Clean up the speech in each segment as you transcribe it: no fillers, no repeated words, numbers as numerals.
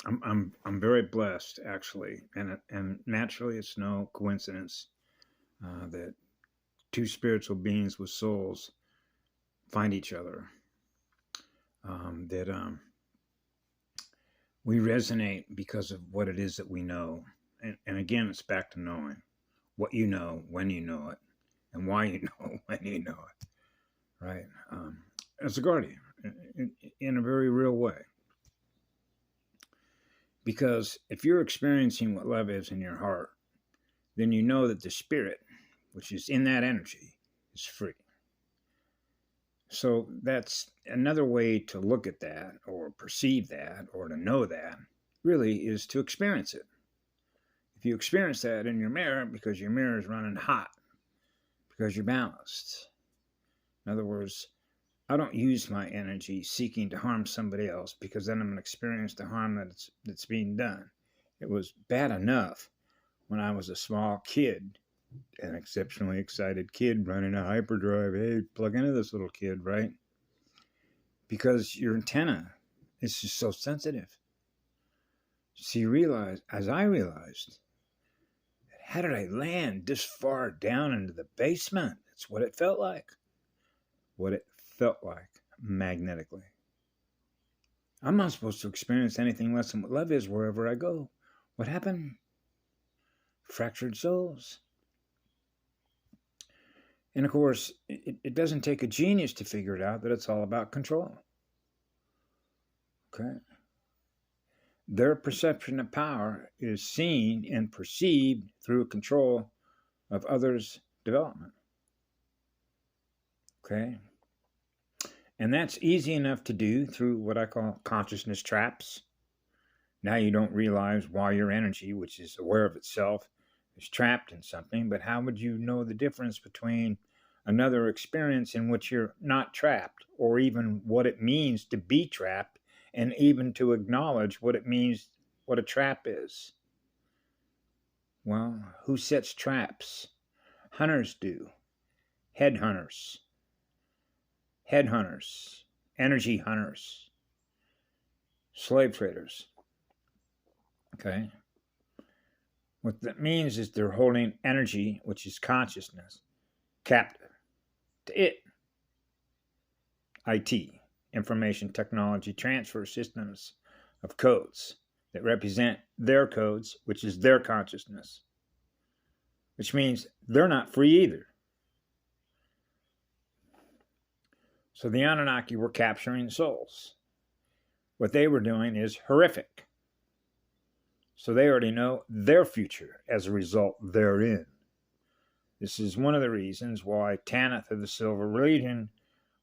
I'm very blessed actually, and naturally, it's no coincidence that two spiritual beings with souls find each other. That we resonate because of what it is that we know, and again, it's back to knowing what you know, when you know it, and why you know when you know it. Right? As a guardian, in a very real way. Because if you're experiencing what love is in your heart, then you know that the spirit, which is in that energy, is free. So that's another way to look at that or perceive that or to know that really is to experience it. If you experience that in your mirror because your mirror is running hot, because you're balanced. In other words, I don't use my energy seeking to harm somebody else because then I'm going to experience the harm that's being done. It was bad enough when I was a small kid, an exceptionally excited kid running a hyperdrive. Hey, plug into this little kid, right? Because your antenna is just so sensitive. So you realize, as I realized, how did I land this far down into the basement? That's what it felt like. What it felt like magnetically. I'm not supposed to experience anything less than what love is wherever I go. What happened? Fractured souls. And of course, it doesn't take a genius to figure it out that it's all about control. Okay? Their perception of power is seen and perceived through control of others' development. Okay? And that's easy enough to do through what I call consciousness traps. Now you don't realize why your energy, which is aware of itself, is trapped in something, but how would you know the difference between another experience in which you're not trapped, or even what it means to be trapped, and even to acknowledge what it means, what a trap is? Well, who sets traps? Hunters do. Headhunters, energy hunters, slave traders. Okay? What that means is they're holding energy, which is consciousness, captive to it. IT, information technology transfer systems of codes that represent their codes, which is their consciousness, which means they're not free either. So the Anunnaki were capturing souls. What they were doing is horrific. So they already know their future as a result therein. This is one of the reasons why Tanith of the Silver Legion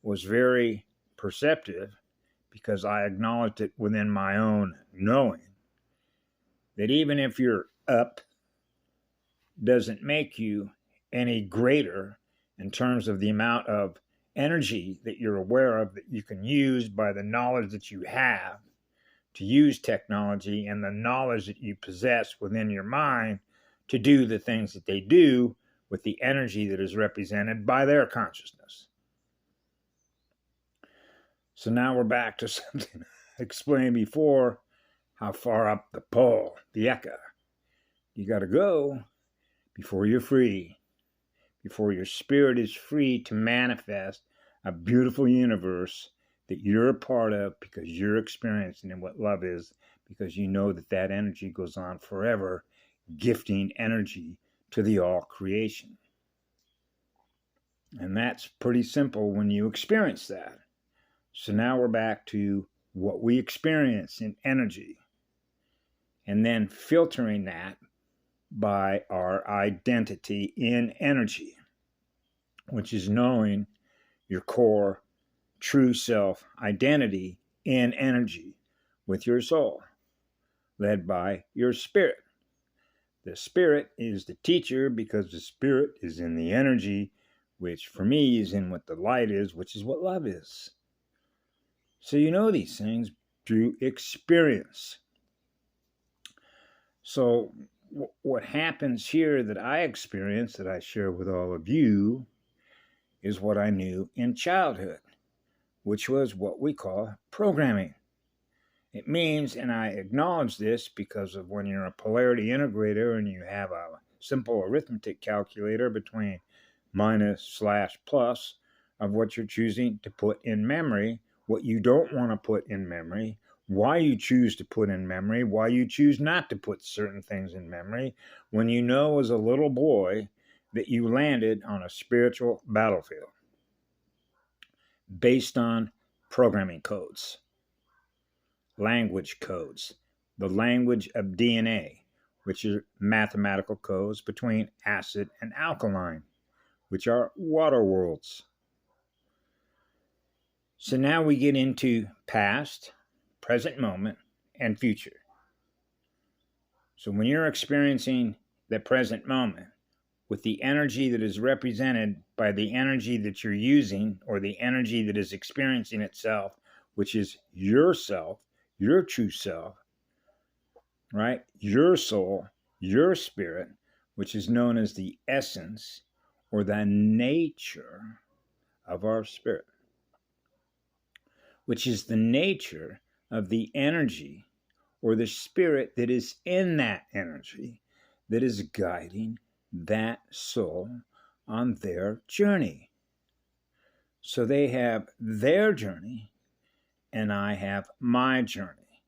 was very perceptive, because I acknowledged it within my own knowing that even if you're up, doesn't make you any greater in terms of the amount of energy that you're aware of that you can use by the knowledge that you have to use technology and the knowledge that you possess within your mind to do the things that they do with the energy that is represented by their consciousness. So now we're back to something I explained before, how far up the pole, the Eka, you got to go before you're free, before your spirit is free to manifest a beautiful universe that you're a part of because you're experiencing what love is, because you know that that energy goes on forever, gifting energy to the all creation. And that's pretty simple when you experience that. So now we're back to what we experience in energy, and then filtering that by our identity in energy, which is knowing your core true self identity in energy with your soul, led by your spirit. The spirit is the teacher because the spirit is in the energy, which for me is in what the light is, which is what love is. So you know these things through experience. So what happens here that I experience, that I share with all of you, is what I knew in childhood, which was what we call programming. It means, and I acknowledge this because of when you're a polarity integrator and you have a simple arithmetic calculator between minus/plus of what you're choosing to put in memory, what you don't want to put in memory, why you choose to put in memory, why you choose not to put certain things in memory, when you know as a little boy that you landed on a spiritual battlefield based on programming codes, language codes, the language of DNA, which are mathematical codes between acid and alkaline, which are water worlds. So now we get into past, present moment, and future. So when you're experiencing the present moment with the energy that is represented by the energy that you're using, or the energy that is experiencing itself, which is yourself, your true self, right? Your soul, your spirit, which is known as the essence or the nature of our spirit, which is the nature of the energy or the spirit that is in that energy that is guiding that soul on their journey. So they have their journey and I have my journey.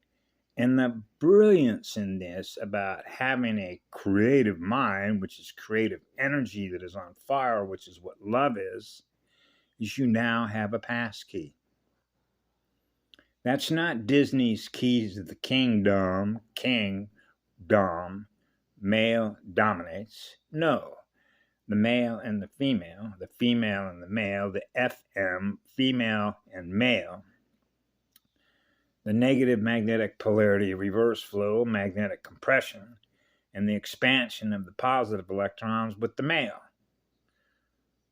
And the brilliance in this about having a creative mind, which is creative energy that is on fire, which is what love is you now have a pass key. That's not Disney's keys to the kingdom, male dominates. No, the male and the female and the male, the FM, female and male, the negative magnetic polarity, reverse flow, magnetic compression, and the expansion of the positive electrons with the male.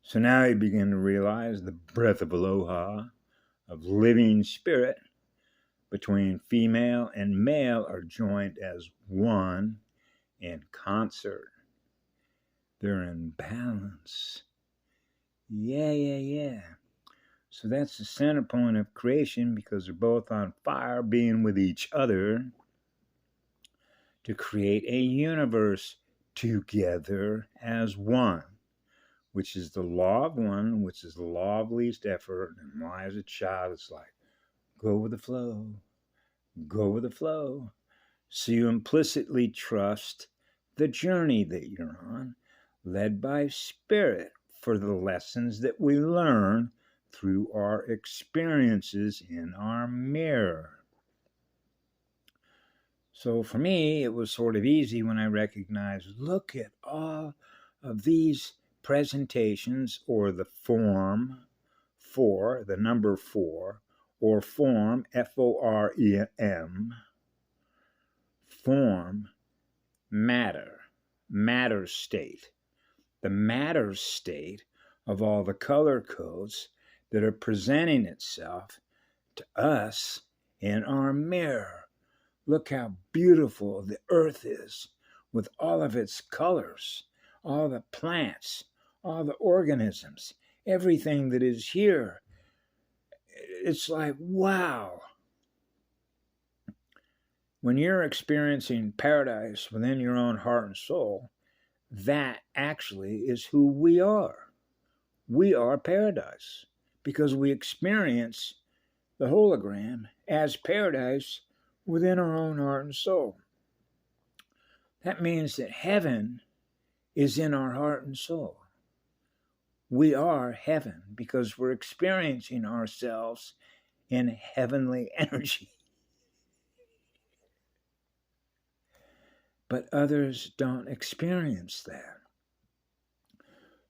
So now you begin to realize the breath of aloha, of living spirit, between female and male are joined as one in concert. They're in balance. Yeah. So that's the center point of creation, because they're both on fire, being with each other to create a universe together as one, which is the law of one, which is the law of least effort. And why, as a child, it's like, go with the flow, go with the flow. So you implicitly trust the journey that you're on, led by spirit, for the lessons that we learn through our experiences in our mirror. So for me, it was sort of easy when I recognized, look at all of these presentations, or the form 4, the number 4, or form, FOREM, form, matter state. The matter state of all the color codes that are presenting itself to us in our mirror. Look how beautiful the earth is with all of its colors, all the plants, all the organisms, everything that is here. It's like, wow. When you're experiencing paradise within your own heart and soul, that actually is who we are. We are paradise because we experience the hologram as paradise within our own heart and soul. That means that heaven is in our heart and soul. We are heaven because we're experiencing ourselves in heavenly energy. But others don't experience that.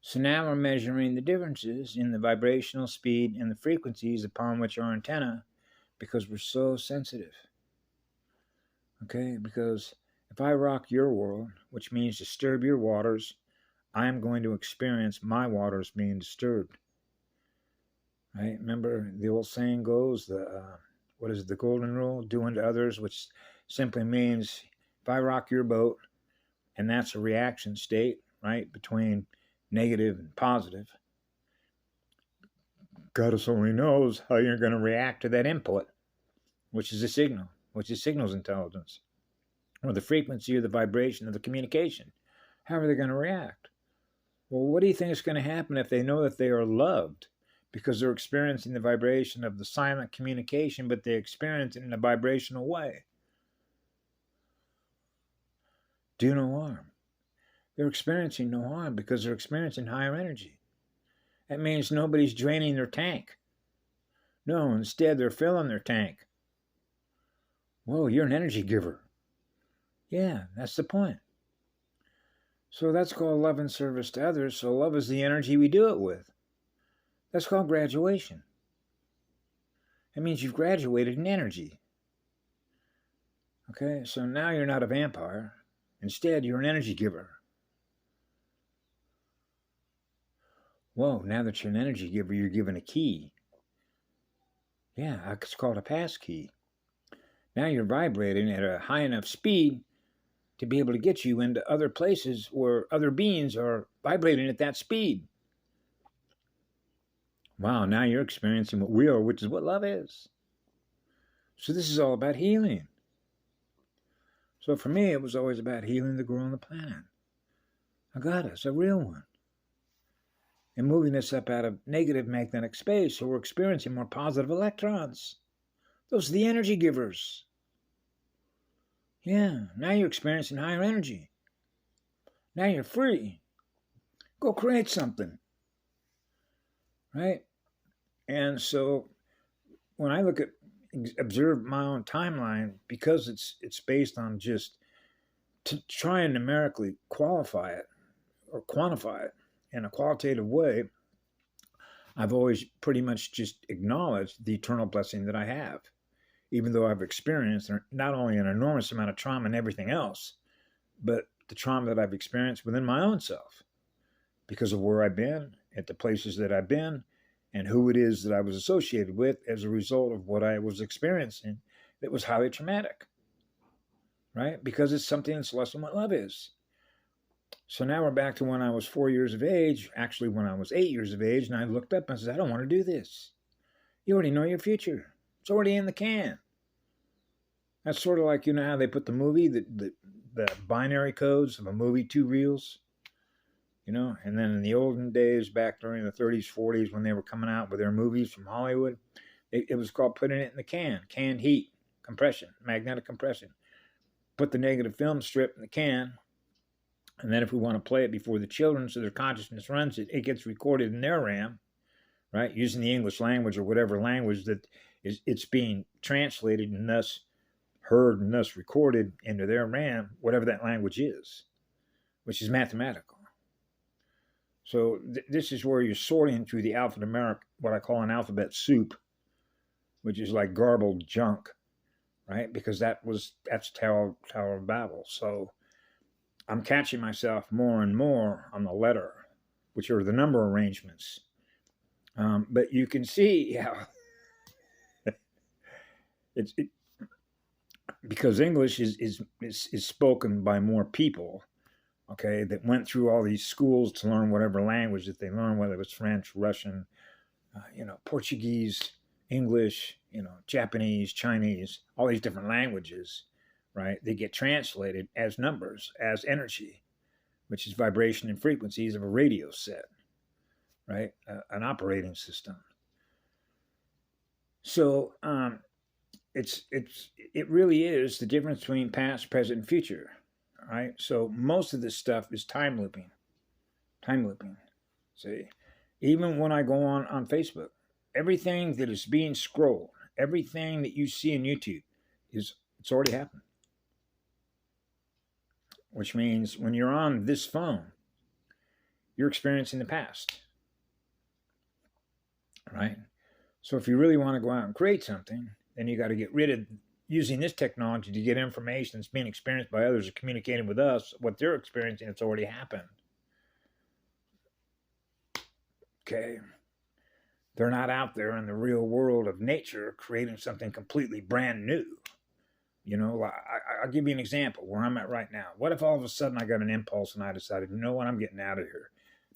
So now we're measuring the differences in the vibrational speed and the frequencies upon which our antenna, because we're so sensitive. Okay, because if I rock your world, which means disturb your waters, I'm going to experience my waters being disturbed. Right? Remember the old saying goes, what is it, the golden rule? Do unto others, which simply means if I rock your boat, and that's a reaction state, right, between negative and positive, Goddess only knows how you're going to react to that input, which is a signal, which is signals intelligence, or the frequency or the vibration of the communication. How are they going to react? Well, what do you think is going to happen if they know that they are loved? Because they're experiencing the vibration of the silent communication, but they experience it in a vibrational way. Do no harm. They're experiencing no harm because they're experiencing higher energy. That means nobody's draining their tank. No, instead they're filling their tank. Whoa, you're an energy giver. Yeah, that's the point. So that's called love and service to others. So love is the energy we do it with. That's called graduation. It means you've graduated in energy. Okay, so now you're not a vampire. Instead, you're an energy giver. Whoa, now that you're an energy giver, you're given a key. Yeah, it's called a pass key. Now you're vibrating at a high enough speed to be able to get you into other places where other beings are vibrating at that speed. Wow, now you're experiencing what we are, which is what love is. So this is all about healing. So for me, it was always about healing the girl on the planet. A goddess, a real one. And moving us up out of negative magnetic space so we're experiencing more positive electrons. Those are the energy givers. Yeah, now you're experiencing higher energy. Now you're free. Go create something. Right? And so when I look at, observe my own timeline, because it's based on just to try and numerically qualify it or quantify it in a qualitative way, I've always pretty much just acknowledged the eternal blessing that I have, even though I've experienced not only an enormous amount of trauma and everything else, but the trauma that I've experienced within my own self because of where I've been, at the places that I've been, and who it is that I was associated with as a result of what I was experiencing that was highly traumatic, right? Because it's something that's less than what love is. So now we're back to when I was 4 years of age, actually when I was 8 years of age, and I looked up and said, I don't want to do this. You already know your future. It's already in the can. That's sort of like, you know how they put the movie, the binary codes of a movie, 2 reels, you know, and then in the olden days, back during the 30s, 40s, when they were coming out with their movies from Hollywood, it was called putting it in the can, canned heat, compression, magnetic compression. Put the negative film strip in the can, and then if we want to play it before the children so their consciousness runs it, it gets recorded in their RAM, right, using the English language or whatever language that it's being translated and thus heard and thus recorded into their RAM, whatever that language is, which is mathematical. So this is where you're sorting through the alphanumeric, what I call an alphabet soup, which is like garbled junk, right? Because that's Tower of Babel. So I'm catching myself more and more on the letter, which are the number arrangements. But you can see how because English is spoken by more people, okay, that went through all these schools to learn whatever language that they learned, whether it was French, Russian, Portuguese, English, Japanese, Chinese, all these different languages, right? They get translated as numbers, as energy, which is vibration and frequencies of a radio set, right? An operating system. So it really is the difference between past, present, and future, right? So most of this stuff is time looping. See, even when I go on Facebook, everything that is being scrolled, everything that you see on YouTube it's already happened. Which means when you're on this phone, you're experiencing the past, right? So if you really want to go out and create something, then you got to get rid of using this technology to get information that's being experienced by others or communicating with us, what they're experiencing, it's already happened. Okay. They're not out there in the real world of nature creating something completely brand new. I'll give you an example where I'm at right now. What if all of a sudden I got an impulse and I decided, you know what, I'm getting out of here.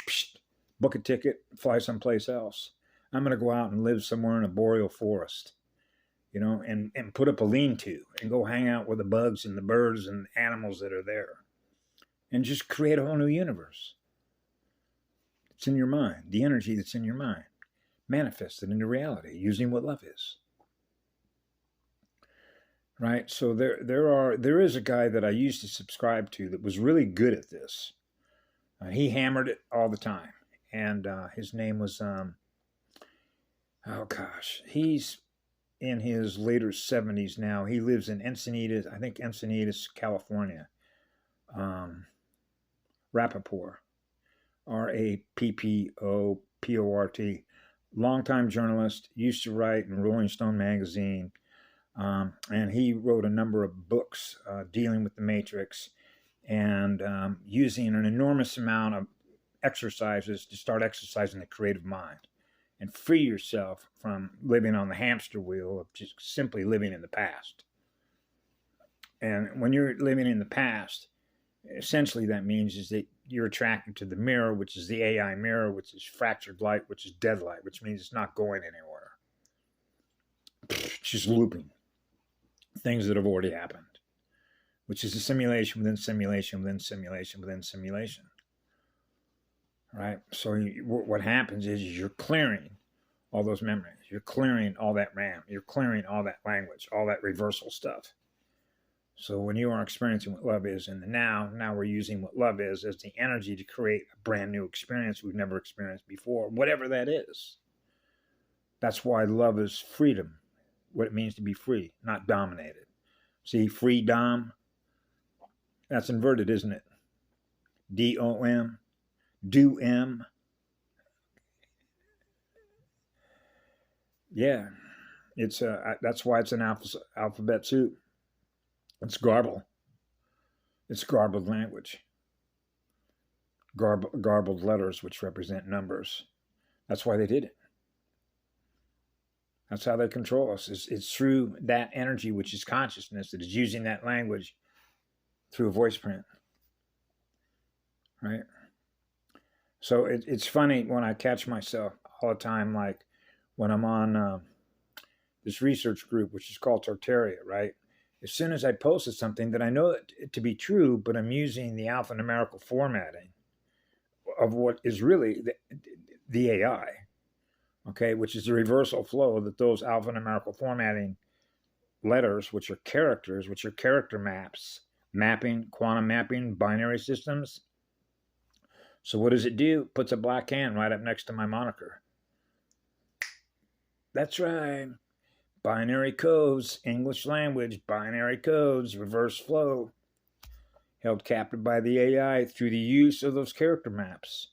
Psst, book a ticket, fly someplace else. I'm going to go out and live somewhere in a boreal forest. and put up a lean-to and go hang out with the bugs and the birds and the animals that are there and just create a whole new universe. It's in your mind, the energy that's in your mind, manifested into reality using what love is. Right? So there is a guy that I used to subscribe to that was really good at this. He hammered it all the time. And his name was, he's in his later 70s now. He lives in Encinitas, California. Rappaport, Rappoport, longtime journalist, used to write in Rolling Stone magazine. And he wrote a number of books dealing with the matrix and using an enormous amount of exercises to start exercising the creative mind and free yourself from living on the hamster wheel of just simply living in the past. And when you're living in the past, essentially that means is that you're attracted to the mirror, which is the AI mirror, which is fractured light, which is dead light, which means it's not going anywhere. It's just looping things that have already happened, which is a simulation within simulation within simulation within simulation. Right? So what happens is you're clearing all those memories. You're clearing all that RAM. You're clearing all that language, all that reversal stuff. So when you are experiencing what love is in the now we're using what love is as the energy to create a brand new experience we've never experienced before, whatever that is. That's why love is freedom, what it means to be free, not dominated. See, free dom, that's inverted, isn't it? D-O-M, do-M. Yeah, it's that's why it's an alphabet soup. It's garble. It's garbled language. Garbled letters, which represent numbers. That's why they did it. That's how they control us. It's through that energy, which is consciousness, that is using that language through a voice print. Right? So it's funny when I catch myself all the time, like when I'm on this research group, which is called Tartaria, right? As soon as I posted something that I know it to be true, but I'm using the alphanumerical formatting of what is really the AI, okay, which is the reversal flow that those alphanumerical formatting letters, which are characters, which are character mapping, quantum mapping, binary systems. So what does it do? It puts a black hand right up next to my moniker. That's right. Binary codes, English language, binary codes, reverse flow, held captive by the AI through the use of those character maps.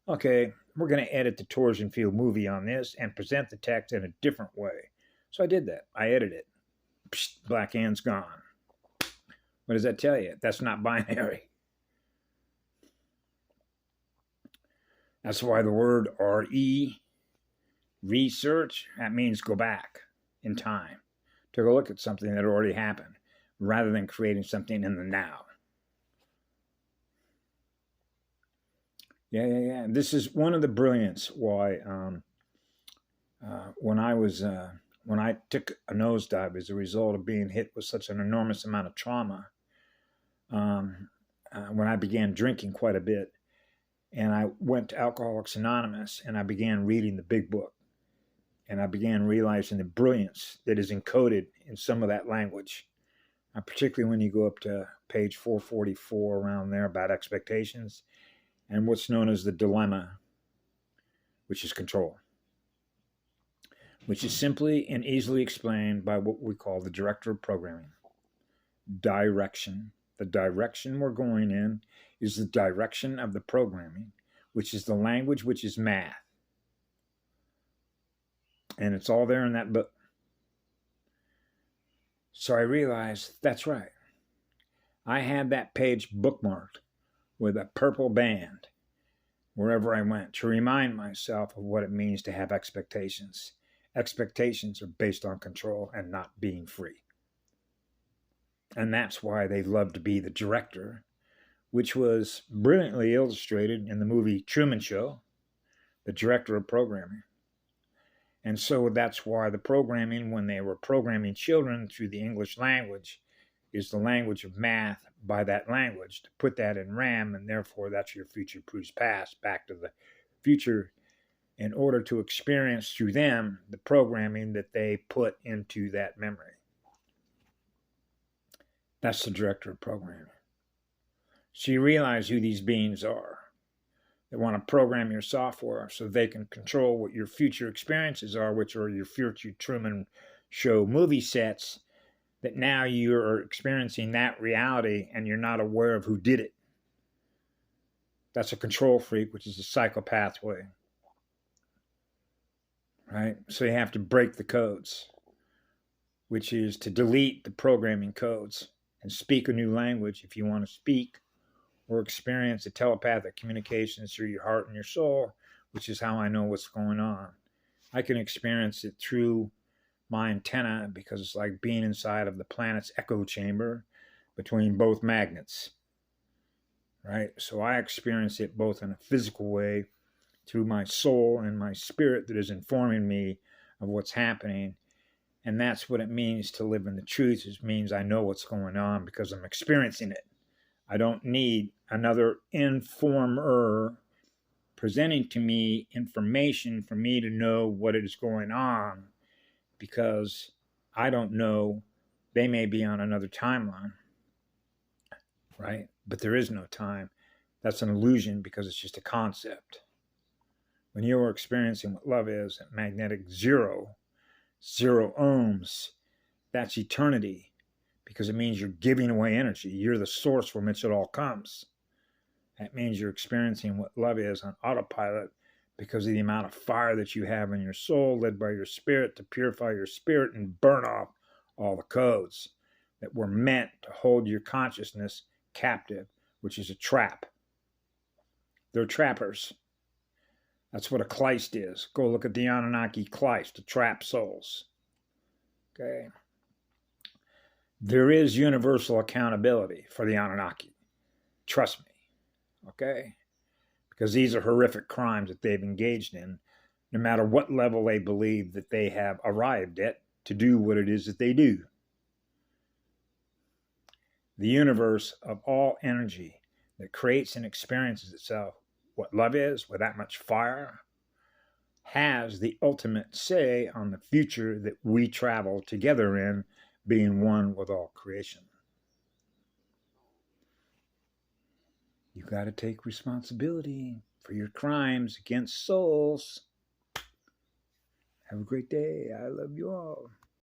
Okay, we're going to edit the torsion field movie on this and present the text in a different way. So I did that. I edited it. Psst, black hand's gone. What does that tell you? That's not binary. That's why the word RE, research, that means go back in time to go look at something that already happened rather than creating something in the now. Yeah. This is one of the brilliance why when I took a nosedive as a result of being hit with such an enormous amount of trauma, when I began drinking quite a bit, and I went to Alcoholics Anonymous and I began reading the big book. And I began realizing the brilliance that is encoded in some of that language, particularly when you go up to page 444, around there, about expectations and what's known as the dilemma, which is control, which is simply and easily explained by what we call the director of programming. Direction. The direction we're going in is the direction of the programming, which is the language, which is math. And it's all there in that book. So I realized, that's right. I had that page bookmarked with a purple band wherever I went to remind myself of what it means to have expectations. Expectations are based on control and not being free. And that's why they love to be the director, which was brilliantly illustrated in the movie Truman Show, the director of programming. And so that's why the programming, when they were programming children through the English language, is the language of math by that language, to put that in RAM, and therefore that's your future proofs past, back to the future, in order to experience through them the programming that they put into that memory. That's the director of programming. So you realize who these beings are. They want to program your software so they can control what your future experiences are, which are your future Truman Show movie sets, that now you're experiencing that reality and you're not aware of who did it. That's a control freak, which is a psychopath way. Right? So you have to break the codes, which is to delete the programming codes and speak a new language if you want to speak or experience the telepathic communications through your heart and your soul, which is how I know what's going on. I can experience it through my antenna because it's like being inside of the planet's echo chamber between both magnets, right? So I experience it both in a physical way through my soul and my spirit that is informing me of what's happening. And that's what it means to live in the truth. It means I know what's going on because I'm experiencing it. I don't need another informer presenting to me information for me to know what is going on, because I don't know. They may be on another timeline, right? But there is no time. That's an illusion because it's just a concept. When you're experiencing what love is at magnetic zero ohms, that's eternity, because it means you're giving away energy. You're the source from which it all comes. That means you're experiencing what love is on autopilot because of the amount of fire that you have in your soul, led by your spirit, to purify your spirit and burn off all the codes that were meant to hold your consciousness captive, which is a trap. They're trappers. That's what a Kleist is. Go look at the Anunnaki Kleist, to trap souls. Okay. There is universal accountability for the Anunnaki. Trust me. Okay? Because these are horrific crimes that they've engaged in, no matter what level they believe that they have arrived at to do what it is that they do. The universe of all energy that creates and experiences itself, what love is, with that much fire, has the ultimate say on the future that we travel together in, being one with all creation. You got to take responsibility for your crimes against souls. Have a great day. I love you all.